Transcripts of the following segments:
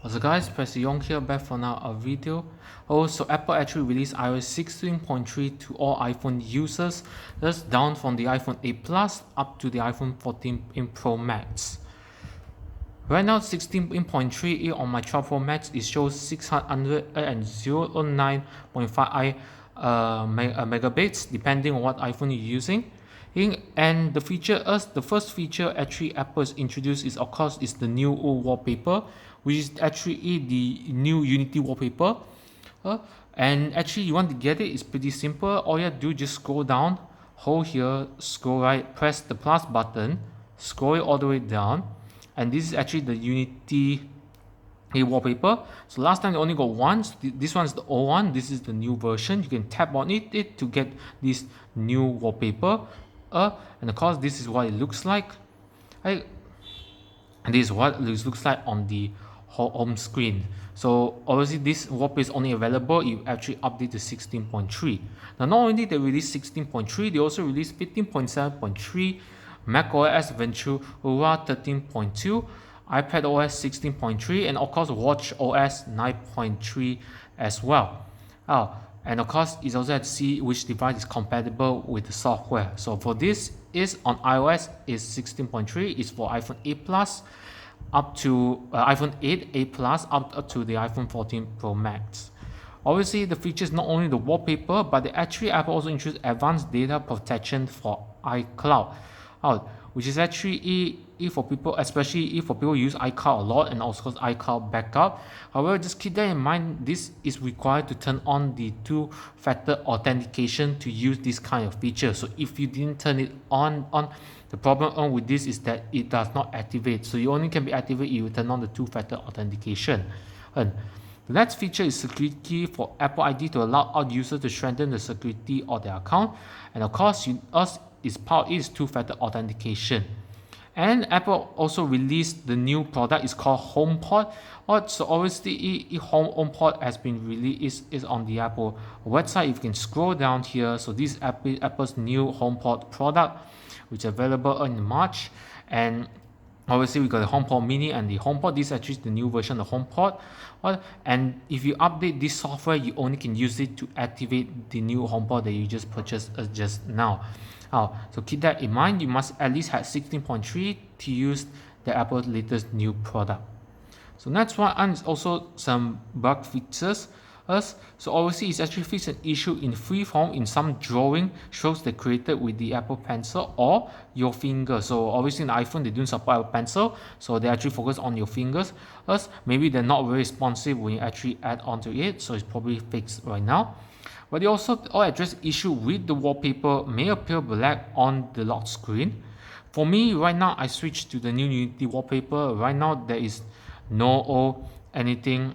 So guys, press Yong here, back for now a video. Also, Apple actually released iOS 16.3 to all iPhone users. That's down from the iPhone 8 Plus up to the iPhone 14 Pro Max. Right now, 16.3 on my 12 Pro Max, it shows 609.5 megabits, depending on what iPhone you're using. And the first feature actually Apple has introduced is, of course, is the new wallpaper, which is actually the new Unity wallpaper. And actually, you want to get it, it's pretty simple. All you have to do is just scroll down, hold here, scroll right, press the plus button, scroll it all the way down, and this is actually the Unity wallpaper. So last time they only got one, so this one is the old one, this is the new version. You can tap on it to get this new wallpaper, and of course this is what it looks like. And this is what it looks like on the home screen. So obviously this wallpaper is only available if you actually update to 16.3. Now not only did they release 16.3, they also released 15.7.3, macOS Ventura 13.2, iPadOS 16.3, and of course watchOS 9.3 as well. And of course it's also to see which device is compatible with the software. So for this is on iOS is 16.3, is for iPhone 8 Plus up to iPhone 8 Plus up to the iPhone 14 Pro Max. Obviously the features not only the wallpaper, but they actually Apple also introduced advanced data protection for iCloud, which is actually for people, especially for people who use iCloud a lot, and also iCloud backup. However, just keep that in mind, this is required to turn on the two-factor authentication to use this kind of feature. So if you didn't turn it on, the problem with this is that it does not activate. So you only can be activated if you turn on the two-factor authentication. And the next feature is security key for Apple ID to allow our users to strengthen the security of their account. And of course, is two-factor authentication. And Apple also released the new product. It's called HomePod. So obviously, HomePod has been released is on the Apple website. You can scroll down here. So this is Apple's new HomePod product, which is available in March. And obviously, we got the HomePod Mini and the HomePod. This is actually the new version of HomePod. And if you update this software, you only can use it to activate the new HomePod that you just purchased just now. So keep that in mind. You must at least have 16.3 to use the Apple's latest new product. So next one is also some bug fixes. So obviously it's actually fixed an issue in freeform in some drawing strokes they created with the Apple Pencil or your finger. So obviously in the iPhone they don't support Apple Pencil, so they actually focus on your fingers. Maybe they're not very responsive when you actually add onto it, so it's probably fixed right now. But they also address issue with the wallpaper may appear black on the lock screen. For me right now, I switched to the new Unity wallpaper. Right now there is no anything.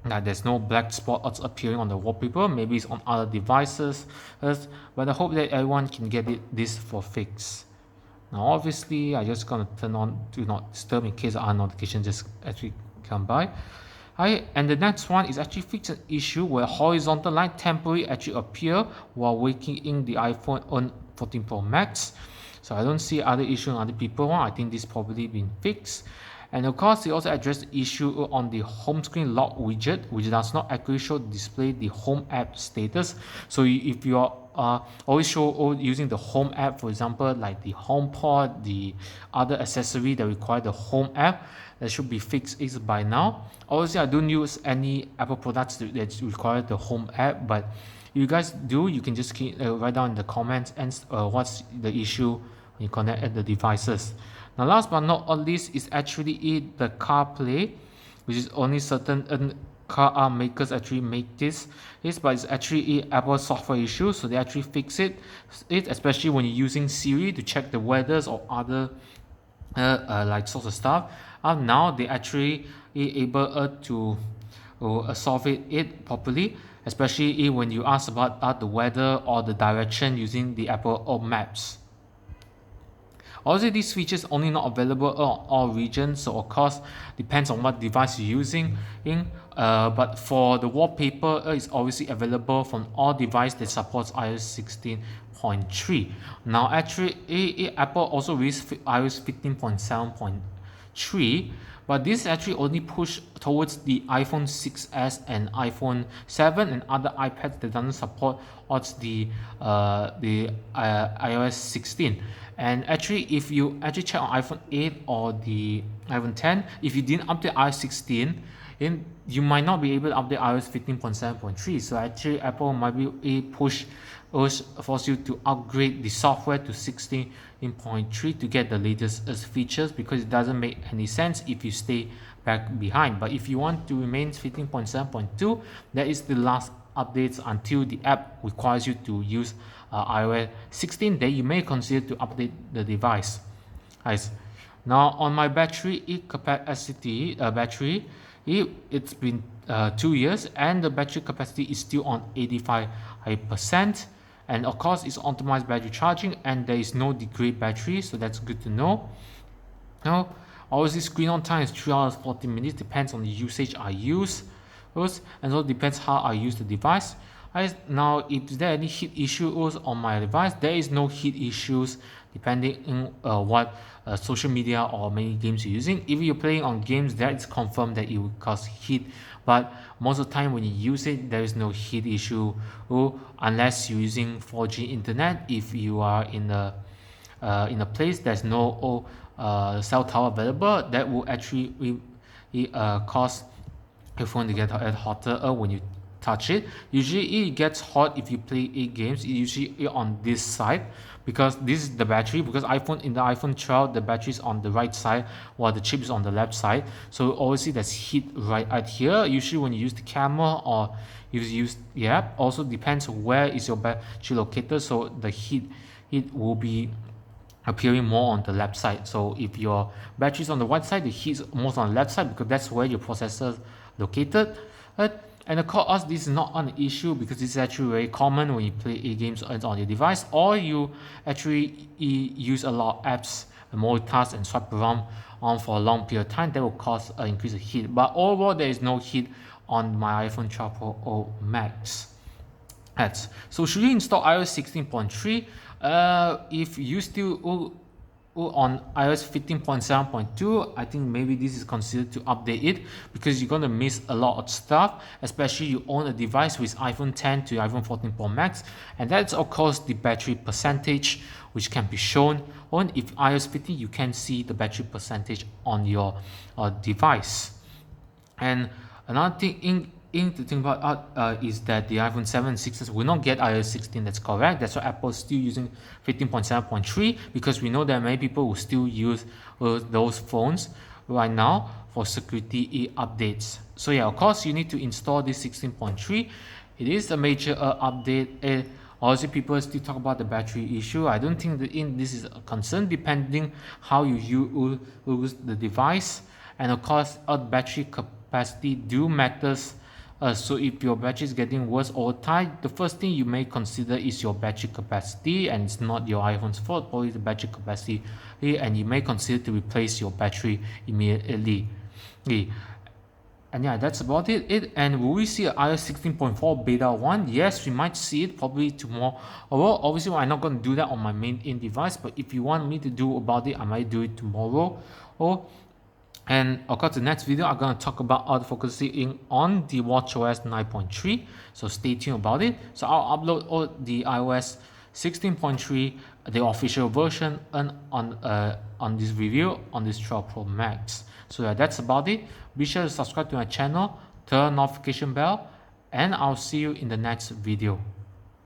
There's no black spots appearing on the wallpaper. Maybe it's on other devices, but I hope that everyone can get this for fix. Now obviously I just gonna turn on do not disturb in case our notification just actually come by. And the next one is actually fix an issue where horizontal line temporarily actually appear while waking in the iPhone 14 Pro Max. So I don't see other issue on other people. I think this probably been fixed. And of course, they also address the issue on the home screen lock widget, which does not accurately show display the home app status. So if you are always show using the home app, for example, like the HomePod, the other accessory that require the home app, that should be fixed by now. Obviously, I don't use any Apple products that require the home app, but if you guys do, you can just write down in the comments and what's the issue when you connect the devices. Now last but not least is actually the CarPlay, which is only certain car makers actually make this, but it's actually an Apple software issue, so they actually fix it, especially when you're using Siri to check the weathers or other like sorts of stuff. Now they actually able to solve it properly, especially when you ask about the weather or the direction using the Apple Maps. Also, these features only not available on all regions, so of course depends on what device you're using. But for the wallpaper, it's obviously available from all devices that supports iOS 16.3. Now, actually, Apple also released iOS 15.7.3 3, but this actually only push towards the iPhone 6s and iPhone 7 and other iPads that doesn't support what's the iOS 16. And actually, if you actually check on iPhone 8 or the iPhone 10, if you didn't update iOS 16, then you might not be able to update iOS 15.7.3. So actually, Apple might be force you to upgrade the software to 16.3 to get the latest features, because it doesn't make any sense if you stay back behind. But if you want to remain 15.7.2, that is the last updates until the app requires you to use iOS 16. Then you may consider to update the device. Guys, now on my battery capacity, it's been 2 years and the battery capacity is still on 85%. And of course, it's optimized battery charging and there is no degrade battery, so that's good to know. Now, obviously, screen on time is 3 hours 40 minutes, depends on the usage I use, and so depends how I use the device. Now, is there any heat issues on my device? There is no heat issues depending on what social media or many games you're using. If you're playing on games, that is confirmed that it will cause heat, but most of the time when you use it, there is no heat issue unless you're using 4G internet. If you are in a place there's no cell tower available, that will actually cause your phone to get hotter when you touch it. Usually it gets hot if you play 8 games. It usually on this side, because this is the battery, because in the iPhone 12 the battery is on the right side while the chip is on the left side, so obviously there's heat right at here. Usually when you use the camera or you use the app, also depends where is your battery located, so the heat will be appearing more on the left side. So if your battery is on the right side, the heat is most on the left side because that's where your processor is located. And of course, this is not an issue because it's actually very common when you play games on your device, or you actually use a lot of apps and multitask and swipe around for a long period of time. That will cause an increase of heat. But overall, there is no heat on my iPhone 12 Pro Max. So should you install iOS 16.3? If you still on iOS 15.7.2, I think maybe this is considered to update it, because you're going to miss a lot of stuff, especially you own a device with iPhone 10 to iPhone 14 Pro Max, and that's of course the battery percentage, which can be shown on if iOS 15 you can see the battery percentage on your device. And another thing to think about is that the iPhone 7 and 6s will not get iOS 16. That's correct. That's why Apple is still using 15.7.3, because we know that many people will still use those phones right now for security updates. So yeah, of course you need to install this 16.3. It is a major update. Also, people still talk about the battery issue. I don't think this is a concern, depending how you use the device. And of course, battery capacity do matters. So if your battery is getting worse over time, the first thing you may consider is your battery capacity, and it's not your iPhone's fault, probably the battery capacity, and you may consider to replace your battery immediately. And yeah, that's about it. And will we see an iOS 16.4 beta 1? Yes, we might see it probably tomorrow. Well, obviously I'm not going to do that on my main device, but if you want me to do about it, I might do it tomorrow. And of course, the next video I'm going to talk about autofocusing on the watchOS 9.3. So stay tuned about it. So I'll upload all the iOS 16.3, the official version, on this review on this 12 Pro Max. So yeah, that's about it. Be sure to subscribe to my channel, turn on notification bell, and I'll see you in the next video.